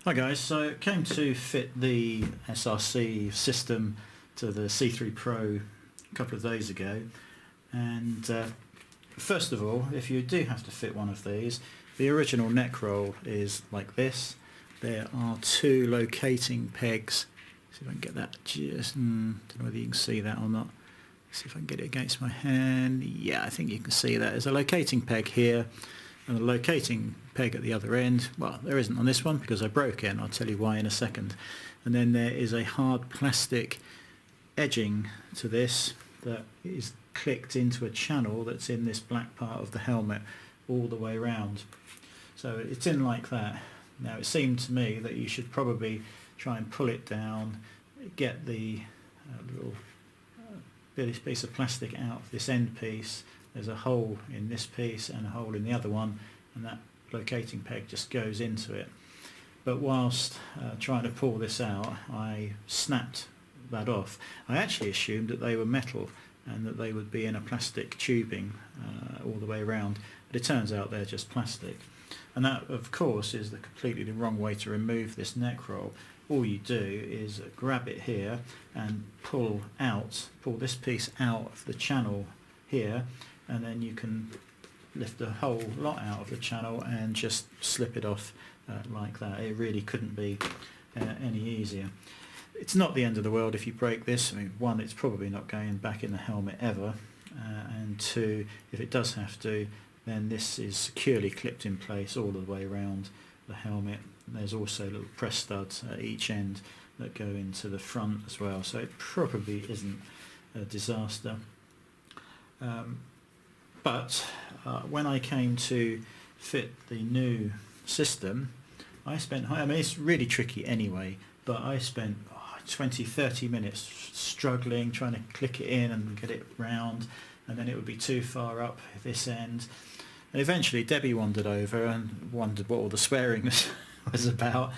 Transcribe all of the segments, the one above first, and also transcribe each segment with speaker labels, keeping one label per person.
Speaker 1: Hi guys, so came to fit the SRC system to the C3 Pro a couple of days ago, and first of all, if you do have to fit one of these, the original neck roll is like this. There are two locating pegs. See if I can get that just, don't know whether you can see that or not. See if I can get it against my hand. Yeah, I think you can see that. There's a locating peg here and a locating peg at the other end. Well, there isn't on this one because I broke it, and I'll tell you why in a second. And then there is a hard plastic edging to this that is clicked into a channel that's in this black part of the helmet all the way around. So it's in like that. Now it seemed to me that you should probably try and pull it down, get the little piece of plastic out of this end piece. There's a hole in this piece and a hole in the other one, and that locating peg just goes into it. But whilst trying to pull this out, I snapped that off. I actually assumed that they were metal and that they would be in a plastic tubing all the way around, but it turns out they're just plastic. And that, of course, is the completely wrong way to remove this neck roll. All you do is grab it here and pull this piece out of the channel here, and then you can lift the whole lot out of the channel and just slip it off like that. It really couldn't be any easier. It's not the end of the world if you break this. I mean, one, it's probably not going back in the helmet ever, and two, if it does have to, then this is securely clipped in place all the way around the helmet. There's also little press studs at each end that go into the front as well, so it probably isn't a disaster. But when I came to fit the new system, I mean, it's really tricky anyway, but I spent 20-30 minutes struggling, trying to click it in and get it round, and then it would be too far up this end. And eventually Debbie wandered over and wondered what all the swearing was about,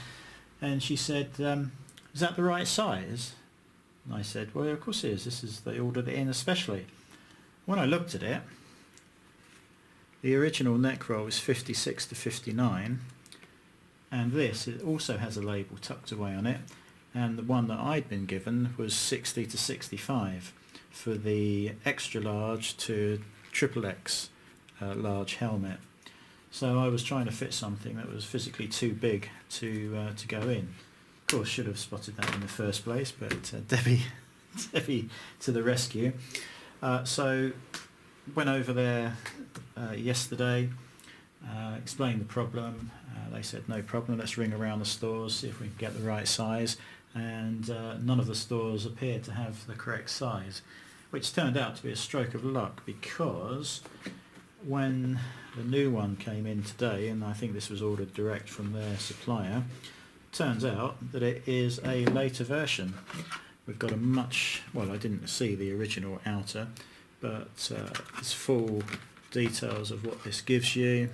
Speaker 1: and she said, is that the right size? And I said, well, of course it is. They ordered it in especially. When I looked at it, the original neck roll is 56 to 59, and this, it also has a label tucked away on it, and the one that I'd been given was 60 to 65 for the extra large to triple X large helmet. So I was trying to fit something that was physically too big to go in. Of course, should have spotted that in the first place, but Debbie to the rescue. So went over there yesterday, explained the problem. They said no problem, let's ring around the stores, see if we can get the right size, and none of the stores appeared to have the correct size, which turned out to be a stroke of luck, because when the new one came in today, and I think this was ordered direct from their supplier, turns out that it is a later version. We've got a much, well, I didn't see the original outer, but it's full details of what this gives you,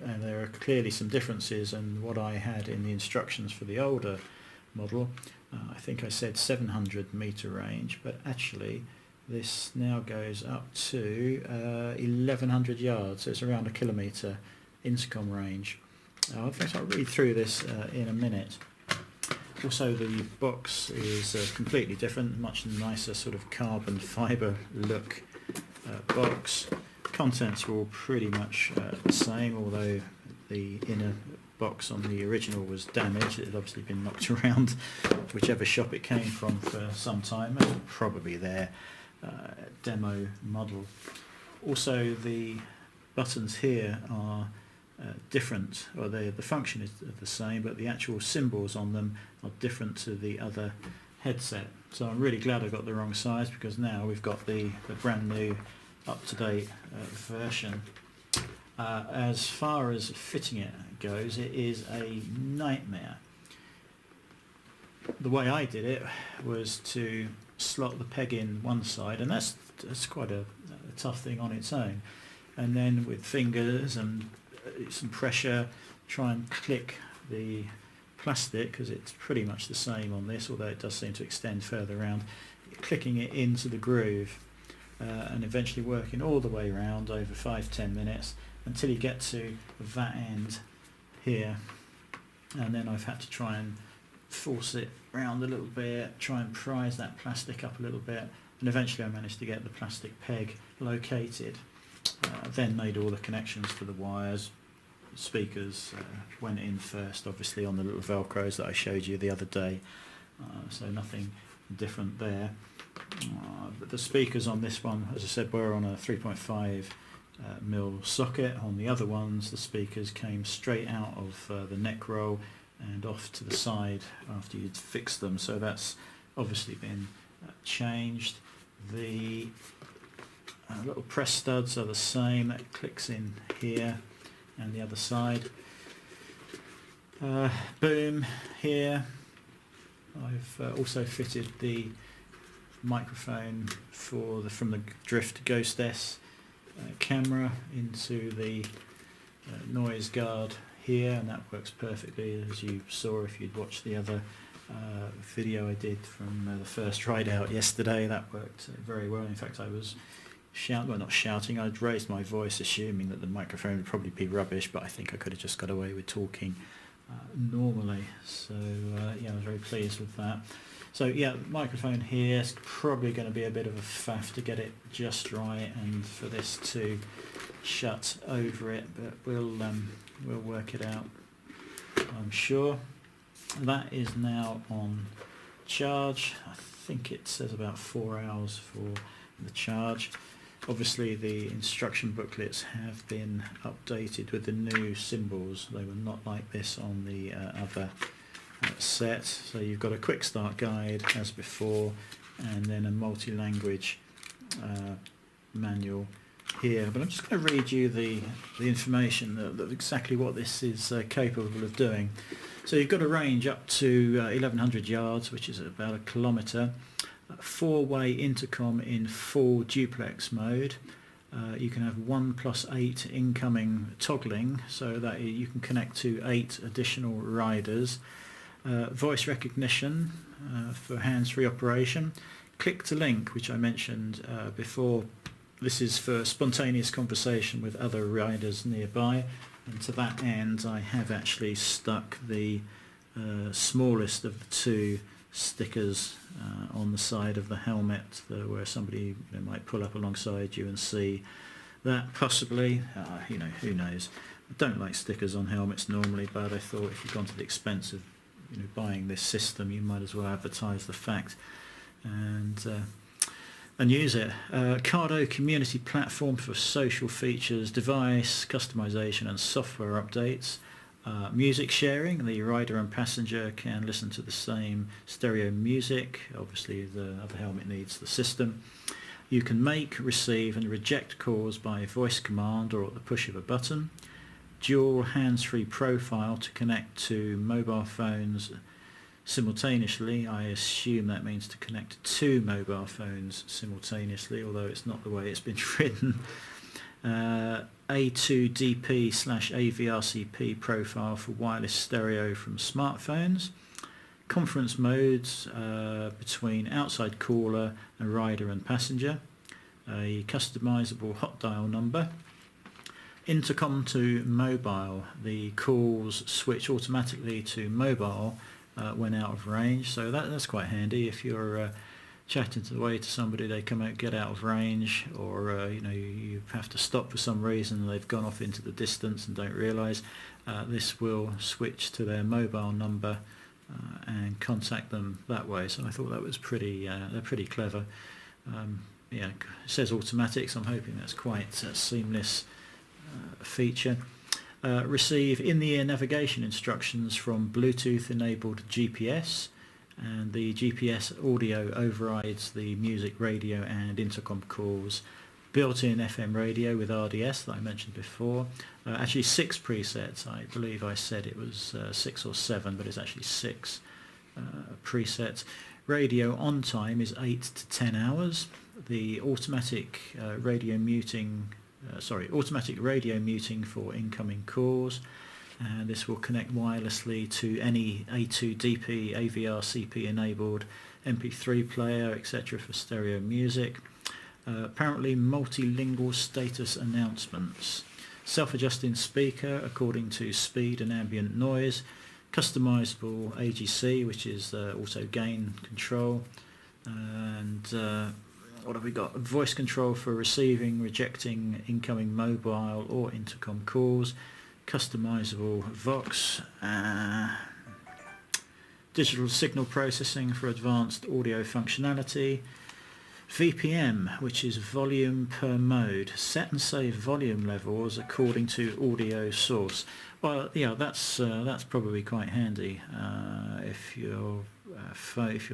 Speaker 1: and there are clearly some differences in what I had in the instructions for the older model. I think I said 700 meter range, but actually this now goes up to 1100 yards, so it's around a kilometre intercom range. In fact, I'll read through this in a minute. Also, the box is completely different, much nicer sort of carbon fibre look box. Contents are all pretty much the same, although the inner box on the original was damaged. It had obviously been knocked around whichever shop it came from for some time. That's probably their demo model. Also, the buttons here are different, or the function is the same, but the actual symbols on them are different to the other headset. So I'm really glad I got the wrong size, because now we've got the brand new up-to-date version. As far as fitting it goes, it is a nightmare. The way I did it was to slot the peg in one side, and that's quite a tough thing on its own, and then with fingers and some pressure try and click the plastic, because it's pretty much the same on this, although it does seem to extend further around, clicking it into the groove, and eventually working all the way around over 5-10 minutes until you get to that end here. and then I've had to try and force it round a little bit, try and prise that plastic up a little bit, and eventually I managed to get the plastic peg located. Then made all the connections to the wires. Speakers went in first, obviously, on the little velcros that I showed you the other day, so nothing different there. But the speakers on this one, as I said, were on a 3.5 mil socket. On the other ones, the speakers came straight out of the neck roll and off to the side after you'd fixed them, so that's obviously been changed. The little press studs are the same, that clicks in here and the other side. Boom here. I've also fitted the microphone from the Drift Ghost S camera into the noise guard here, and that works perfectly, as you saw if you'd watched the other video I did from the first ride out yesterday. That worked very well. In fact, I was not shouting, I'd raised my voice assuming that the microphone would probably be rubbish, but I think I could have just got away with talking normally. So yeah, I was very pleased with that. So yeah, the microphone here is probably going to be a bit of a faff to get it just right and for this to shut over it, but we'll work it out, I'm sure. That is now on charge. I think it says about 4 hours for the charge. Obviously the instruction booklets have been updated with the new symbols. They were not like this on the other set. So you've got a quick start guide as before, and then a multi-language manual here. But I'm just going to read you the information that exactly what this is capable of doing. So you've got a range up to 1100 yards, which is about 1 kilometre. 4-way intercom in full duplex mode. You can have 1+8 incoming toggling, so that you can connect to 8 additional riders. Voice recognition for hands-free operation. Click to link, which I mentioned before. This is for spontaneous conversation with other riders nearby, and to that end I have actually stuck the smallest of the two stickers on the side of the helmet, where somebody might pull up alongside you and see that possibly. Who knows. I don't like stickers on helmets normally, but I thought if you've gone to the expense of buying this system, you might as well advertise the fact and use it. Cardo community platform for social features, device customization and software updates. Music sharing, the rider and passenger can listen to the same stereo music. Obviously the other helmet needs the system. You can make, receive and reject calls by voice command or at the push of a button. Dual hands-free profile to connect to mobile phones simultaneously. I assume that means to connect to 2 mobile phones simultaneously, although it's not the way it's been written. A2DP/AVRCP profile for wireless stereo from smartphones. Conference modes between outside caller and rider and passenger. A customizable hot dial number. Intercom to mobile. The calls switch automatically to mobile when out of range, so that's quite handy if you're chatting away to somebody, they get out of range, or you have to stop for some reason, they've gone off into the distance and don't realise. This will switch to their mobile number and contact them that way. So I thought that was they're pretty clever. It says automatic, so I'm hoping that's quite a seamless feature. Receive in-the-ear navigation instructions from Bluetooth-enabled GPS, and the GPS audio overrides the music, radio and intercom calls. Built-in FM radio with RDS that I mentioned before. Actually 6 presets. I believe I said it was 6 or 7, but it's actually 6 presets. Radio on time is 8 to 10 hours. The automatic radio muting for incoming calls, and this will connect wirelessly to any A2DP, AVRCP enabled MP3 player, etc. for stereo music. Apparently multilingual status announcements. Self-adjusting speaker according to speed and ambient noise. customizable AGC, which is auto gain control, and what have we got? Voice control for receiving, rejecting incoming mobile or intercom calls, customizable Vox, digital signal processing for advanced audio functionality, VPM, which is volume per mode, set and save volume levels according to audio source. Well, yeah, that's probably quite handy if you're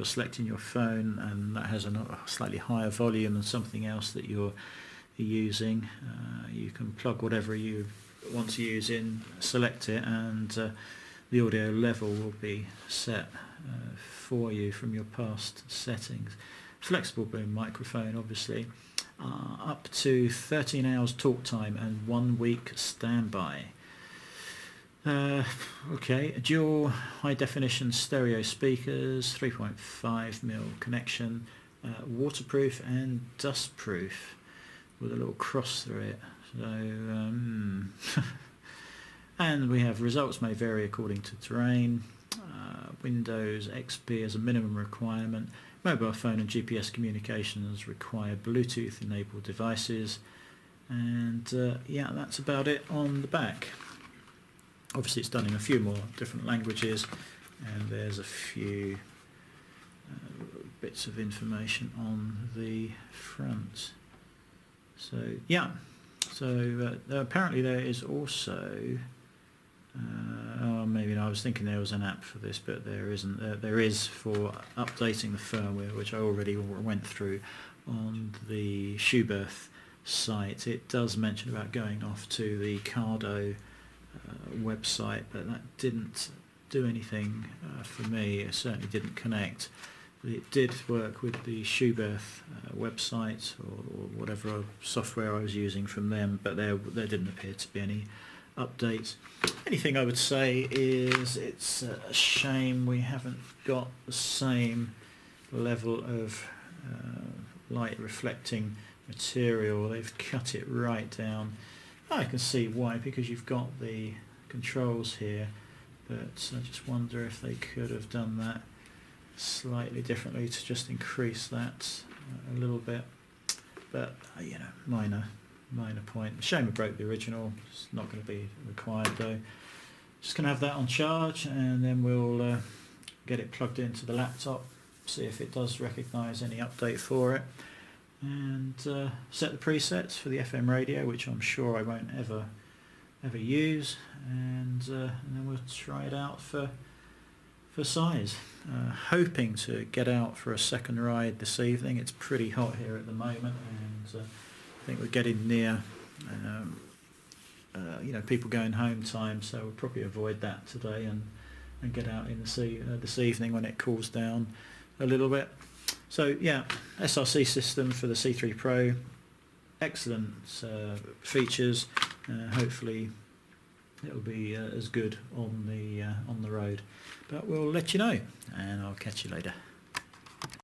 Speaker 1: selecting your phone and that has a slightly higher volume than something else that you're using. You can plug whatever you want to use in, select it, and the audio level will be set for you from your past settings. Flexible boom microphone, obviously, up to 13 hours talk time and 1 week standby. Okay, dual high definition stereo speakers, 3.5mm connection, waterproof and dustproof with a little cross through it. So, and we have results may vary according to terrain. Windows XP as a minimum requirement. Mobile phone and GPS communications require Bluetooth enabled devices, and yeah, that's about it on the back. Obviously it's done in a few more different languages, and there's a few bits of information on the front. So yeah, so apparently there is also maybe I was thinking there was an app for this, but there isn't. There is for updating the firmware, which I already went through on the Schuberth site. It does mention about going off to the Cardo website, but that didn't do anything for me. It certainly didn't connect. It did work with the Schuberth website or whatever software I was using from them, but there didn't appear to be any updates. Anything I would say is it's a shame we haven't got the same level of light reflecting material. They've cut it right down. I can see why, because you've got the controls here, but I just wonder if they could have done that slightly differently to just increase that a little bit. But you know, minor point. Shame we broke the original. It's not going to be required though. Just going to have that on charge, and then we'll get it plugged into the laptop, see if it does recognise any update for it, and set the presets for the FM radio, which I'm sure I won't ever use, and then we'll try it out for size. Hoping to get out for a second ride this evening. It's pretty hot here at the moment, and I think we're getting near you know, people going home time, so we'll probably avoid that today and get out in the this evening when it cools down a little bit. So yeah, SRC system for the C3 Pro, excellent features. Hopefully it'll be as good on the road, but we'll let you know, and I'll catch you later.